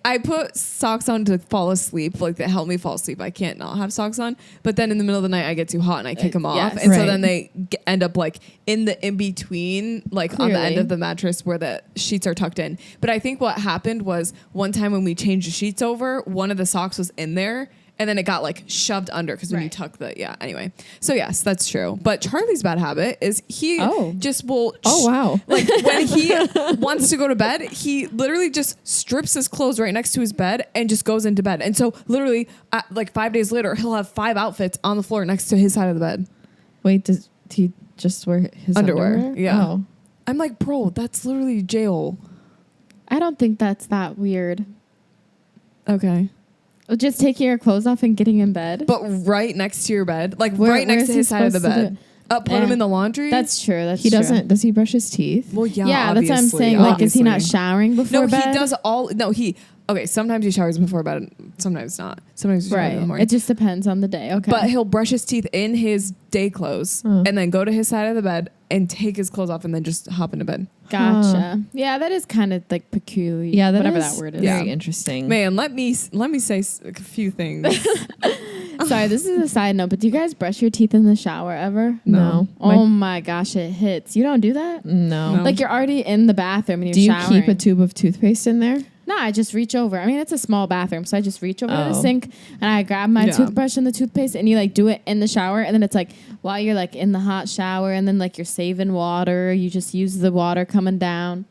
I put socks on to fall asleep, like that help me fall asleep. I can't not have socks on, but then in the middle of the night I get too hot and I kick them off, yes. and so Right. then they end up like in between, like on the end Clearly. of the mattress where the sheets are tucked in. But I think what happened was one time when we changed the sheets over, one of the socks was in there. And then it got like shoved under because when you Right. tuck anyway. So yes, that's true. But Charlie's bad habit is he just will. Oh, wow. Like when he wants to go to bed, he literally just strips his clothes right next to his bed and just goes into bed. And so literally like 5 days later, he'll have 5 outfits on the floor next to his side of the bed. Wait, does he just wear his underwear? Yeah. Oh. I'm like, bro, that's literally jail. I don't think that's that weird. Okay. Just taking your clothes off and getting in bed. But right next to your bed, like where's right next to he his side of the supposed to bed. Put him in the laundry. That's true. That's He true. doesn't. Does he brush his teeth? Well, yeah. Yeah, that's what I'm obviously, saying. Like, is he not obviously. showering before No, bed? he does all. No, he. Okay, sometimes he showers before bed, sometimes not. Sometimes we shower in the Right. morning. It just depends on the day. Okay. But he'll brush his teeth in his day clothes and then go to his side of the bed and take his clothes off and then just hop into bed. Gotcha. Yeah, that is kind of like peculiar. Yeah, whatever is that word is. very interesting. Man, let me say a few things. Sorry, this is a side note, but do you guys brush your teeth in the shower ever? No. Oh my gosh, it hits. You don't do that? No. No. Like you're already in the bathroom and you're Do you showering. keep a tube of toothpaste in there? No, I just reach over. I mean, it's a small bathroom, so I just reach over to the Oh. sink and I grab my toothbrush and the toothpaste, and you like do it in the shower, and then it's like while you're like in the hot shower, and then like you're saving water, you just use the water coming down.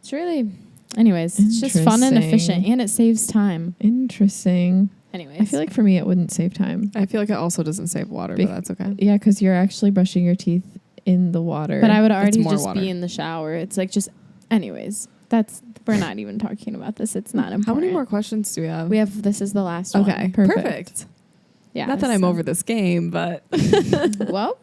It's really, anyways, it's just fun and efficient, and it saves time. Interesting. Anyways, I feel like for me, it wouldn't save time. I feel like it also doesn't save water, but that's okay. Yeah, because you're actually brushing your teeth in the water. but I would already more just water. be in the shower. It's like just, anyways, we're not even talking about this. It's not important. How many more questions do we have? This is the last one. Okay, Perfect. perfect. Yeah. Not that I'm so- over this game, but Well,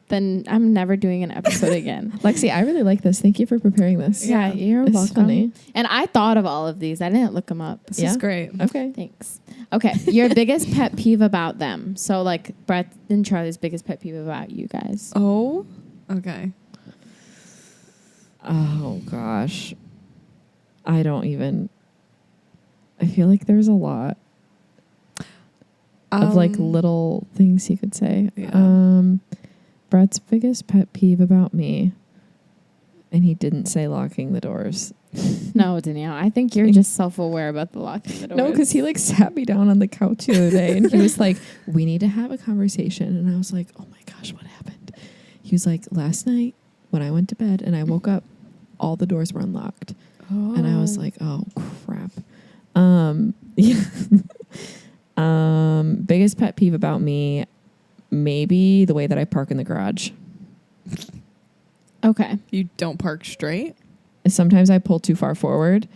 then I'm never doing an episode again. Lexi, I really like this. Thank you for preparing this. Yeah, you're It's welcome. funny. And I thought of all of these. I didn't look them up. this Yeah. is great. Okay. Thanks. Okay, your biggest pet peeve about them. So like Brett and Charlie's biggest pet peeve about you guys. Oh, okay. Oh, gosh. I feel like there's a lot of like little things he could say. Yeah. Brett's biggest pet peeve about me, and he didn't say locking the doors. No, Danielle, I think you're just self-aware about the locking the doors. No, because he like sat me down on the couch the other day, and he was like, "We need to have a conversation." And I was like, "Oh my gosh, what happened?" He was like, "Last night when I went to bed and I woke up, all the doors were unlocked." And I was like, "Oh crap." Yeah. Biggest pet peeve about me, maybe the way that I park in the garage. Okay. You don't park straight? Sometimes I pull too far forward,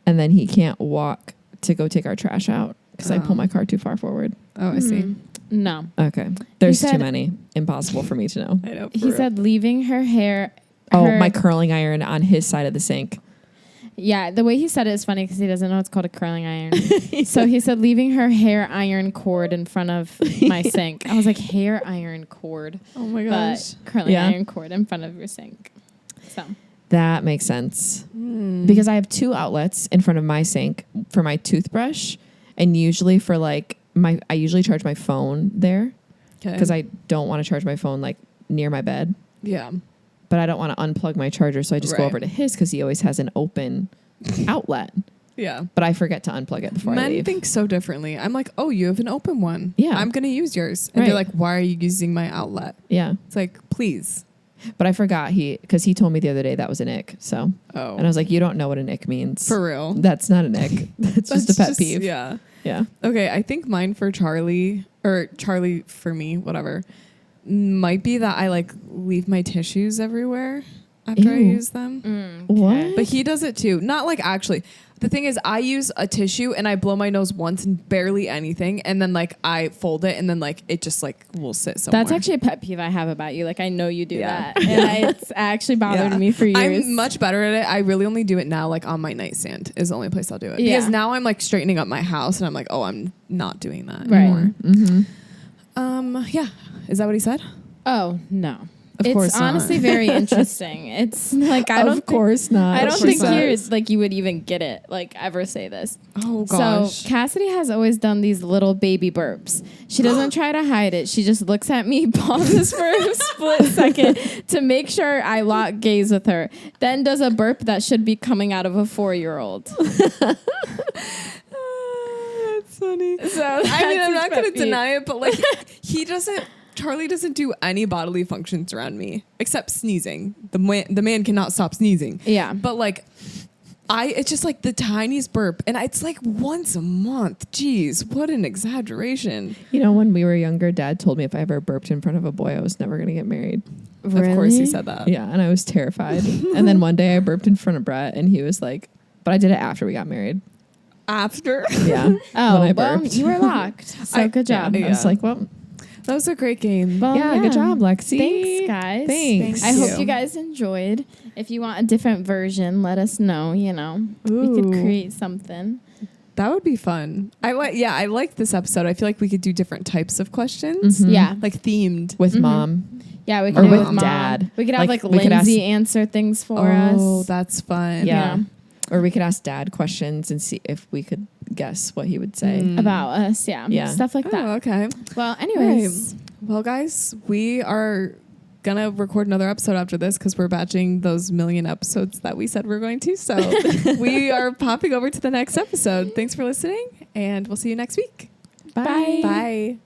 and then he can't walk to go take our trash out because I pull my car too far forward. Oh, I see. No. Okay. There's said- too many. Impossible for me to know. I know. He said leaving her hair. Oh, her- my curling iron on his side of the sink. Yeah, the way he said it is funny because he doesn't know it's called a curling iron. So he said leaving her hair iron cord in front of my sink. I was like, hair iron cord. Oh my gosh. But curling Yeah. iron cord in front of your sink. So That makes sense. Because I have two outlets in front of my sink for my toothbrush, and usually for like I usually charge my phone there because I don't want to charge my phone like near my bed. Yeah. But I don't want to unplug my charger, so I just go Right. over to his because he always has an open outlet. Yeah. But I forget to unplug it before I Men leave. think so differently. I'm like, oh, you have an open one. Yeah. I'm going to use yours. And Right. they're like, why are you using my outlet? Yeah. It's like, please. But I forgot because he told me the other day that was an ick. So, Oh. and I was like, you don't know what an ick means. For real. That's not an ick. That's just a pet peeve. Yeah. Yeah. Okay. I think mine for Charlie, or Charlie for me, whatever, might be that I like leave my tissues everywhere after I Ew. use them. What? But he does it too. Not like actually. The thing is, I use a tissue and I blow my nose once and barely anything, and then like I fold it and then like it just like will sit somewhere. that's actually a pet peeve I have about you. Like I know you do Yeah. that, and it's actually bothered Yeah. me for years. I'm much better at it. I really only do it now, like on my nightstand is the only place I'll do it. Yeah. Because now I'm like straightening up my house and I'm like, oh, I'm not doing that Right. anymore. Mm-hmm. Yeah. Is that what he said? Oh no. Of It's course not. honestly very interesting. It's like I don't Of course not. I Of don't course think not. you're like you would even get it, like ever say this. Oh gosh. So Cassidy has always done these little baby burps. She doesn't try to hide it. She just looks at me, pauses for a split second to make sure I lock gaze with her, then does a burp that should be coming out of a 4-year-old. That's funny. So I mean, I'm not going to peeve. deny it, but like Charlie doesn't do any bodily functions around me except sneezing. The man cannot stop sneezing. Yeah. But like it's just like the tiniest burp and it's like once a month. Jeez, what an exaggeration. You know, when we were younger, Dad told me if I ever burped in front of a boy, I was never going to get married. Of course he said that. Yeah, and I was terrified. And then one day I burped in front of Brett, and he was like, but I did it after we got married. After. Yeah. Oh, when I well, burped. you were locked. So good job. Yeah. I was like, well, That was a great game. Well, yeah, good job, Lexi. Thanks, guys. Thanks. I Thank hope you. you guys enjoyed. If you want a different version, let us know. You know, we could Ooh. create something. That would be fun. I like this episode. I feel like we could do different types of questions. Mhm. Yeah. Like themed. With mom. Yeah, we Or could do it with with Mom. Dad. We could have Like, like we could Lindsay ask- answer things for us. Oh, that's fun. Yeah. Or we could ask Dad questions and see if we could guess what he would say. About us. Yeah. Yeah. Stuff like that. Oh, okay. Well, anyways. Well, guys, we are gonna record another episode after this because we're batching those million episodes that we said we're going to. So we are popping over to the next episode. Thanks for listening, and we'll see you next week. Bye. Bye.